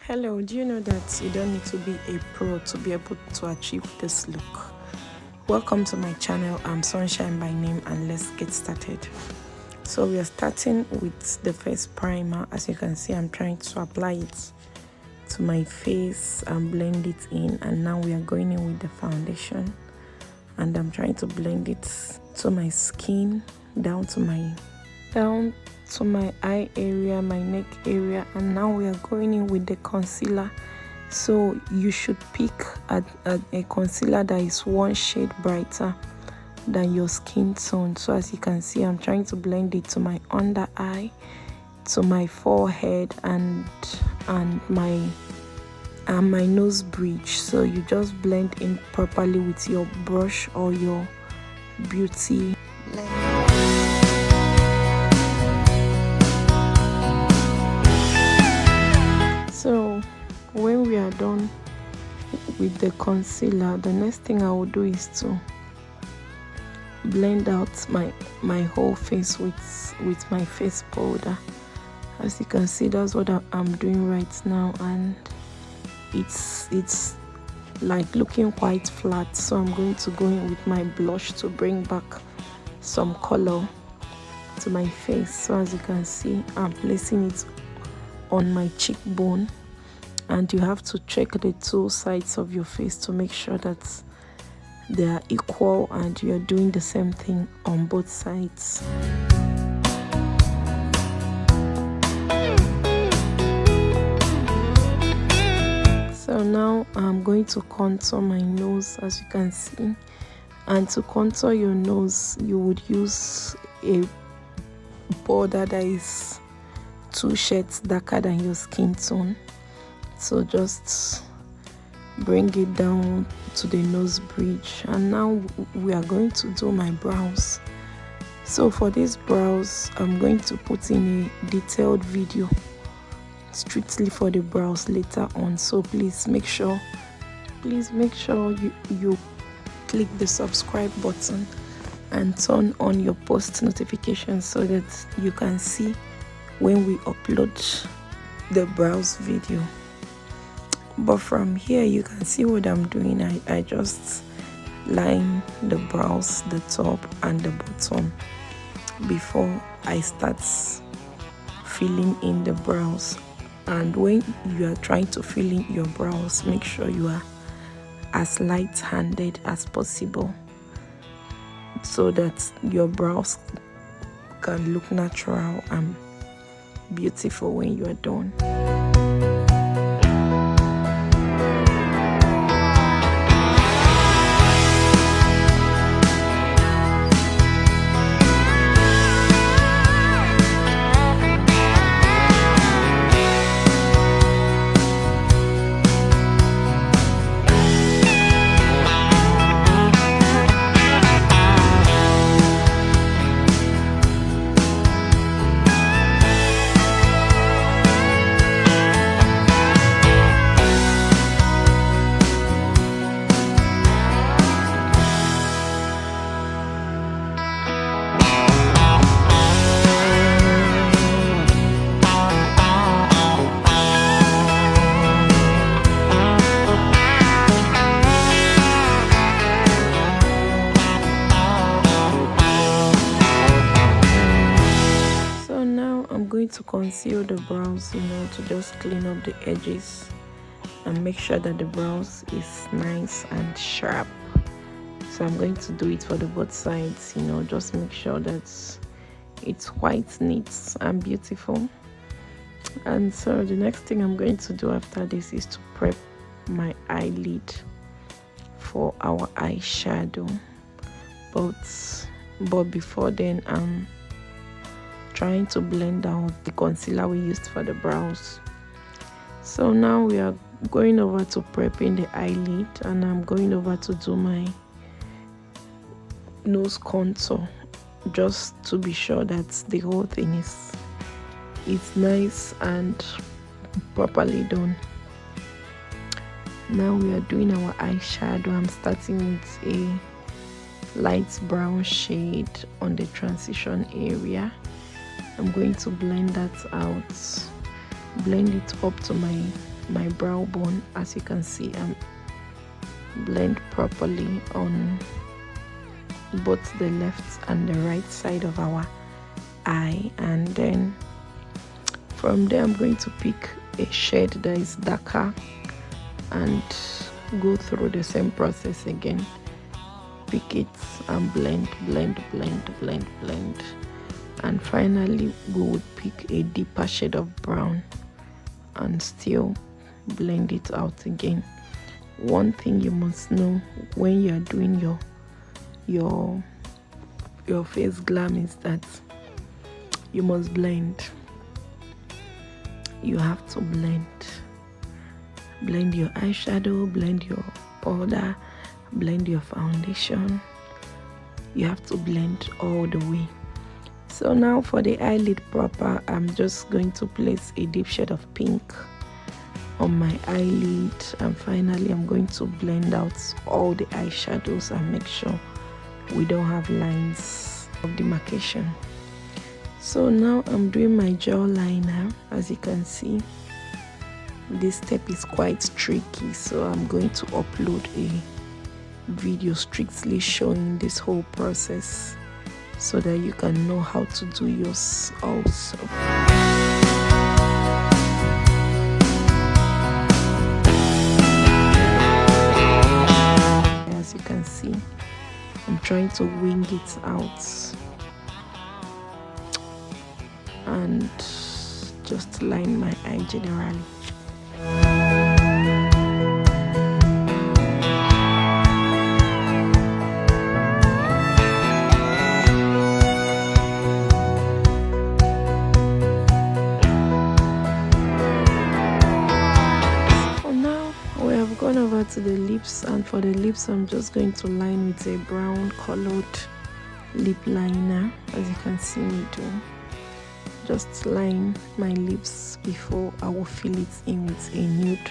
Hello, do you know that you don't need to be a pro to be able to achieve this look? Welcome to my channel. I'm Sunshine by name, and let's get started. So we are starting with the face primer. As you can see, I'm trying to apply it to my face and blend it in, and now we are going in with the foundation, and I'm trying to blend it to my skin, down to my eye area, my neck area, and now we are going in with the concealer. So you should pick a concealer that is one shade brighter than your skin tone. So as you can see, I'm trying to blend it to my under eye, to my forehead, and my nose bridge. So you just blend in properly with your brush or your beauty blender. So when we are done with the concealer, the next thing I will do is to blend out my whole face with my face powder. As you can see, that's what I'm doing right now, and it's like looking quite flat. So I'm going to go in with my blush to bring back some color to my face. So as you can see, I'm placing it on my cheekbone, and you have to check the two sides of your face to make sure that they are equal and you're doing the same thing on both sides. So now I'm going to contour my nose, as you can see, and to contour your nose you would use a border that is 2 shades darker than your skin tone. So just bring it down to the nose bridge, and now we are going to do my brows. So for these brows, I'm going to put in a detailed video strictly for the brows later on. So please make sure you click the subscribe button and turn on your post notifications so that you can see when we upload the brows video. But from here you can see what I'm doing. I just line the brows, the top and the bottom, before I start filling in the brows. And when you are trying to fill in your brows, make sure you are as light-handed as possible so that your brows can look natural and beautiful when you are done. To conceal the brows, to just clean up the edges and make sure that the brows is nice and sharp. So I'm going to do it for the both sides, just make sure that it's quite neat and beautiful. And so the next thing I'm going to do after this is to prep my eyelid for our eyeshadow, but before then I'm trying to blend out the concealer we used for the brows. So now we are going over to prepping the eyelid, and I'm going over to do my nose contour, just to be sure that the whole thing is nice and properly done. Now we are doing our eyeshadow. I'm starting with a light brown shade on the transition area. I'm going to blend that out, blend it up to my my brow bone. As you can see, I'm blend properly on both the left and the right side of our eye, and then from there I'm going to pick a shade that is darker and go through the same process again. Pick it and blend, and finally we would pick a deeper shade of brown and still blend it out again. One thing you must know when you're doing your face glam is that you must blend. You have to blend your eyeshadow, blend your powder, blend your foundation. You have to blend all the way. So now for the eyelid proper, I'm just going to place a deep shade of pink on my eyelid, and finally I'm going to blend out all the eyeshadows and make sure we don't have lines of demarcation. So now I'm doing my jawliner. As you can see, this step is quite tricky, so I'm going to upload a video strictly showing this whole process so that you can know how to do yours also. As you can see, I'm trying to wing it out and just line my eye generally. Gone over to the lips, and for the lips I'm just going to line with a brown colored lip liner. As you can see me do, just line my lips before I will fill it in with a nude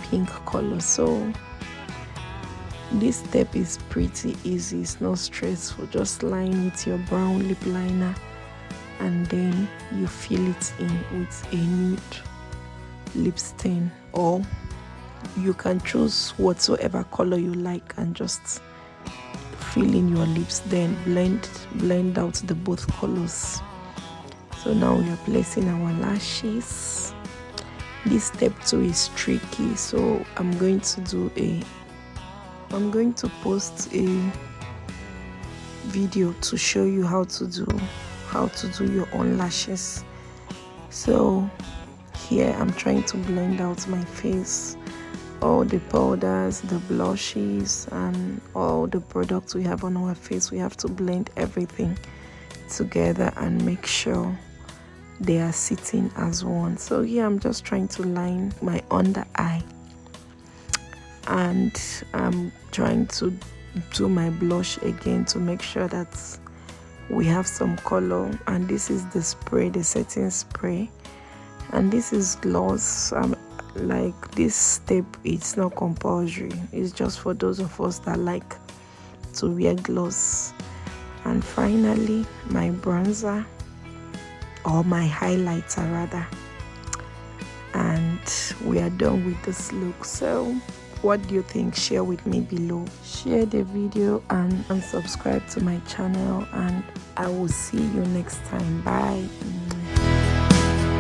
pink color. So this step is pretty easy, it's not stressful. Just line with your brown lip liner and then you fill it in with a nude lip stain, or you can choose whatsoever color you like and just fill in your lips, then blend out the both colors. So now we are placing our lashes. This step 2 is tricky, so I'm going to post a video to show you how to do your own lashes. So here I'm trying to blend out my face, all the powders, the blushes, and all the products we have on our face. We have to blend everything together and make sure they are sitting as one. So here I'm just trying to line my under eye, and I'm trying to do my blush again to make sure that we have some color. And this is the spray, the setting spray, and this is gloss. Like this step, it's not compulsory, it's just for those of us that like to wear gloss. And finally my bronzer, or my highlighter rather, and we are done with this look. So what do you think? Share with me below, share the video and subscribe to my channel, and I will see you next time. Bye.